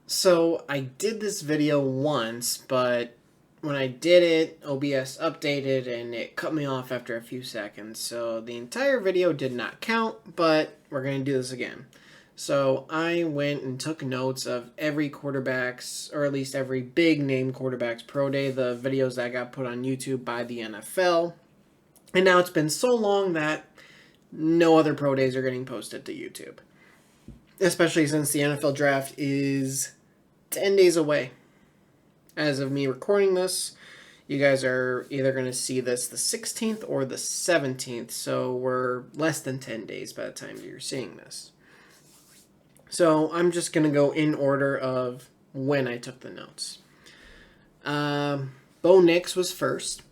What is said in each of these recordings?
So I did this video once, but when I did it, OBS updated and it cut me off after a few seconds. So the entire video did not count, but we're going to do this again. So I went and took notes of every quarterback's, or at least every big name quarterback's pro day, the videos that got put on YouTube by the NFL. And now it's been so long that no other pro days are getting posted to YouTube. Especially since the NFL draft is 10 days away. As of me recording this, you guys are either going to see this the 16th or the 17th, so we're less than 10 days by the time you're seeing this. So I'm just going to go in order of when I took the notes. Bo Nix was first.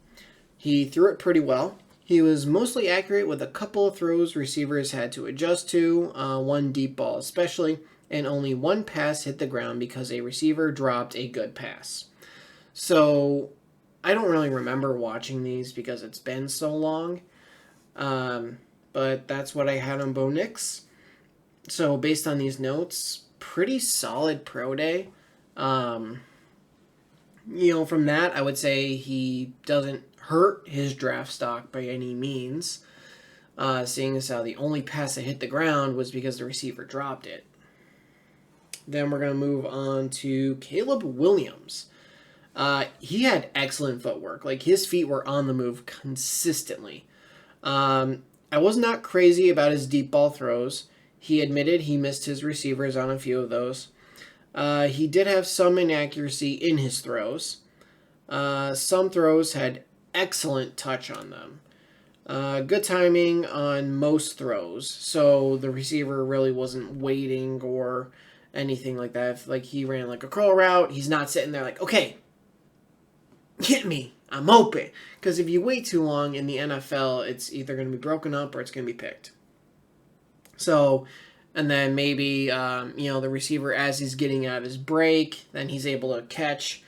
He threw it pretty well. He was mostly accurate with a couple of throws receivers had to adjust to, one deep ball especially, and only one pass hit the ground because a receiver dropped a good pass. So I don't really remember watching these because it's been so long, but that's what I had on Bo Nix. So based on these notes, pretty solid pro day. From that, I would say he doesn't hurt his draft stock by any means, seeing as how the only pass that hit the ground was because the receiver dropped it. Then we're going to move on to Caleb Williams. He had excellent footwork. Like, his feet were on the move consistently. I was not crazy about his deep ball throws. He admitted he missed his receivers on a few of those. He did have some inaccuracy in his throws. Some throws had excellent touch on them. Good timing on most throws, so the receiver really wasn't waiting or anything like that. If he ran like a curl route, he's not sitting there like, okay, hit me, I'm open. Because if you wait too long in the NFL, it's either going to be broken up or it's going to be picked. So, and then maybe, the receiver, as he's getting out his break, then he's able to catch.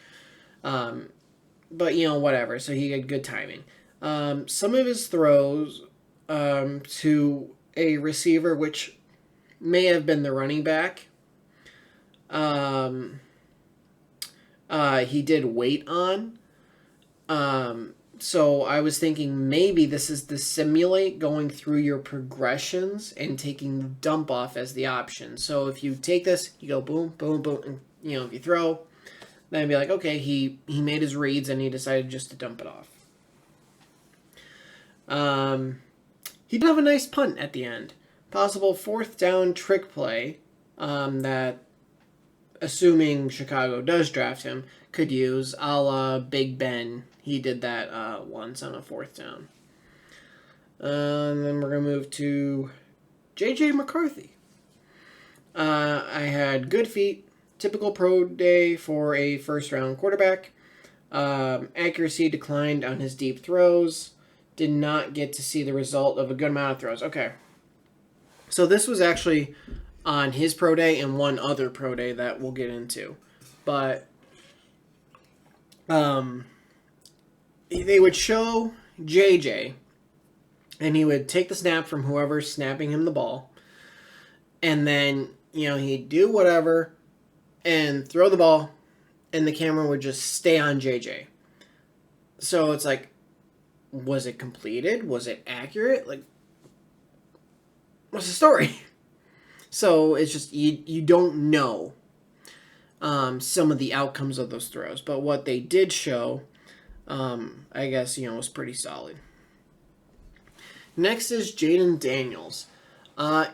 But, whatever. So he had good timing. Some of his throws to a receiver, which may have been the running back, he did wait on. So I was thinking maybe this is to simulate going through your progressions and taking the dump off as the option. So if you take this, you go boom, boom, boom, and if you throw, then I'd be like, okay, he made his reads and he decided just to dump it off. He did have a nice punt at the end. Possible fourth down trick play that, assuming Chicago does draft him, could use a la Big Ben. He did that once on a fourth down. And then we're going to move to J.J. McCarthy. I had good feet, typical pro day for a first-round quarterback. Accuracy declined on his deep throws. Did not get to see the result of a good amount of throws. Okay. So this was actually on his pro day and one other pro day that we'll get into. But they would show JJ, and he would take the snap from whoever's snapping him the ball, and then, he'd do whatever and throw the ball, and the camera would just stay on JJ. So it's like, was it completed? Was it accurate? Like, what's the story? So it's just, you don't know some of the outcomes of those throws. But what they did show, I guess, was pretty solid. Next is Jayden Daniels.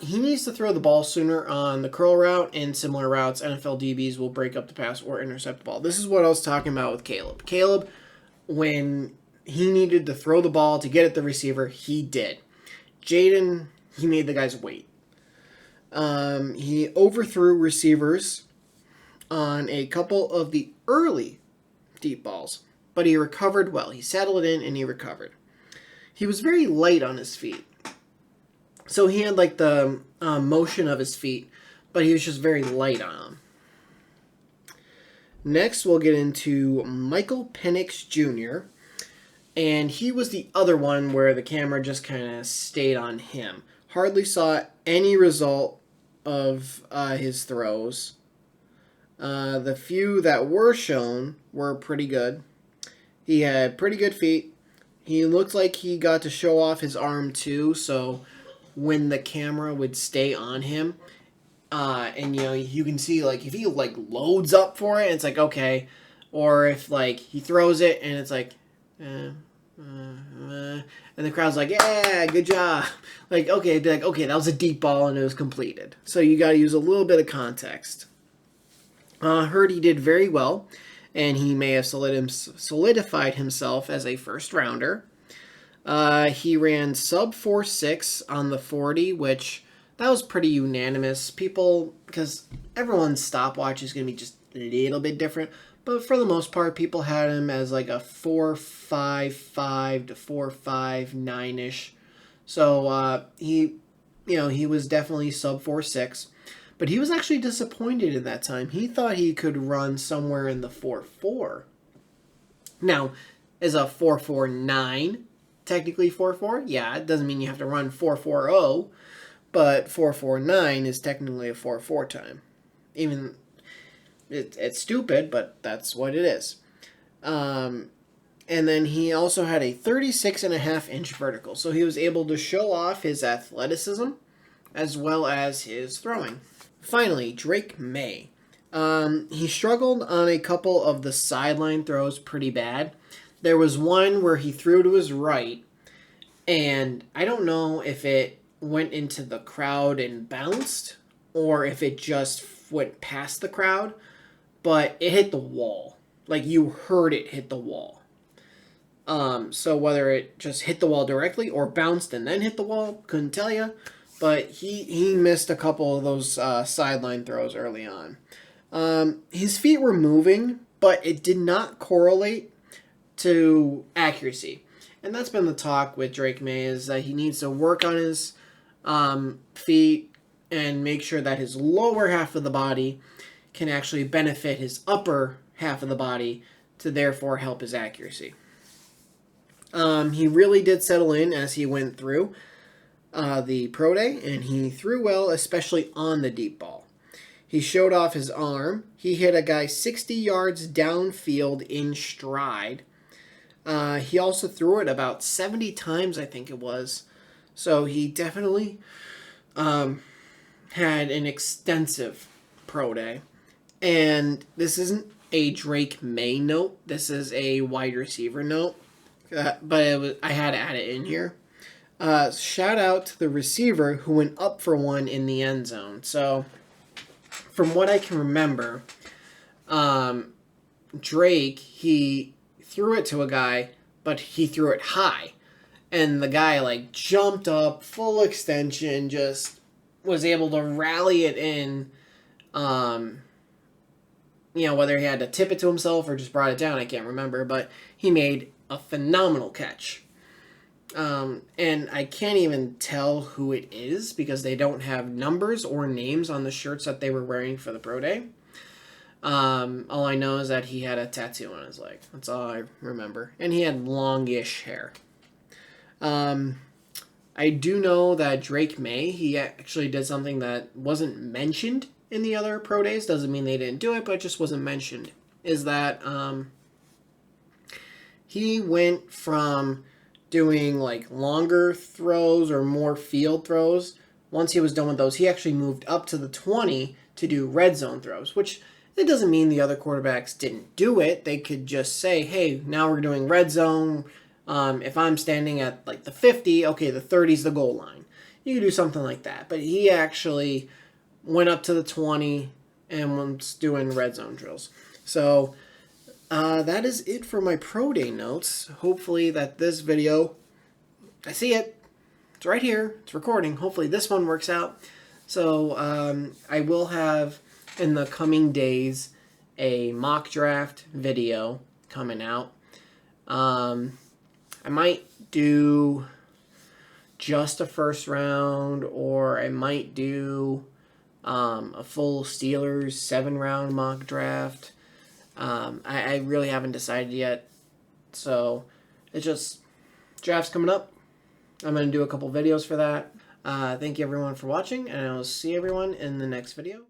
He needs to throw the ball sooner on the curl route and similar routes. NFL DBs will break up the pass or intercept the ball. This is what I was talking about with Caleb. Caleb, when he needed to throw the ball to get at the receiver, he did. Jayden, he made the guys wait. He overthrew receivers on a couple of the early deep balls, but he recovered well. He settled it in and he recovered. He was very light on his feet. So he had the motion of his feet, but he was just very light on them. Next, we'll get into Michael Penix Jr., and he was the other one where the camera just kind of stayed on him. Hardly saw any result of his throws. The few that were shown were pretty good. He had pretty good feet. He looked like he got to show off his arm too, so when the camera would stay on him, and you can see like if he like loads up for it, it's like okay, or if like he throws it and it's like, and the crowd's like, yeah, good job. Like okay, be like okay, that was a deep ball and it was completed. So you got to use a little bit of context. Heard he did very well, and he may have solidified himself as a first rounder. He ran sub 4.6 on the 40, which that was pretty unanimous. People, because everyone's stopwatch is going to be just a little bit different, but for the most part, people had him as like a 4.55 to 4.59-ish. So he was definitely sub 4.6. But he was actually disappointed in that time. He thought he could run somewhere in the 4.4. Now, is a 4.49 technically 4.4? Yeah, it doesn't mean you have to run 4.40, but 4.49 is technically a 4.4 time. Even it's stupid, but that's what it is. And then he also had a 36.5-inch vertical, so he was able to show off his athleticism as well as his throwing. Finally, Drake Maye. He struggled on a couple of the sideline throws pretty bad. There was one where he threw to his right, and I don't know if it went into the crowd and bounced, or if it just went past the crowd, but it hit the wall. Like, you heard it hit the wall. So whether it just hit the wall directly or bounced and then hit the wall, couldn't tell you. But he missed a couple of those sideline throws early on. His feet were moving, but it did not correlate to accuracy. And that's been the talk with Drake Maye, is that he needs to work on his feet and make sure that his lower half of the body can actually benefit his upper half of the body to therefore help his accuracy. He really did settle in as he went through the pro day, and he threw well, especially on the deep ball. He showed off his arm. He hit a guy 60 yards downfield in stride. He also threw it about 70 times, I think it was. So he definitely had an extensive pro day. And this isn't a Drake Maye note. This is a wide receiver note. But I had to add it in here. Shout out to the receiver who went up for one in the end zone. So, from what I can remember, Drake, he threw it to a guy, but he threw it high. And the guy, like, jumped up, full extension, just was able to rally it in. Whether he had to tip it to himself or just brought it down, I can't remember. But he made a phenomenal catch. And I can't even tell who it is because they don't have numbers or names on the shirts that they were wearing for the pro day. All I know is that he had a tattoo on his leg. That's all I remember. And he had longish hair. I do know that Drake Maye, he actually did something that wasn't mentioned in the other pro days. Doesn't mean they didn't do it, but it just wasn't mentioned. Is that he went from doing like longer throws or more field throws. Once he was done with those, he actually moved up to the 20 to do red zone throws, which it doesn't mean the other quarterbacks didn't do it. They could just say, hey, now we're doing red zone. If I'm standing at like the 50, okay, the 30 is the goal line. You could do something like that. But he actually went up to the 20 and was doing red zone drills. So that is it for my pro day notes. Hopefully that this video, I see it. It's right here. It's recording. Hopefully this one works out. So I will have in the coming days a mock draft video coming out. I might do just a first round, or I might do a full Steelers 7-round mock draft. I really haven't decided yet. So it's just draft's coming up. I'm going to do a couple videos for that. Thank you everyone for watching, and I'll see everyone in the next video.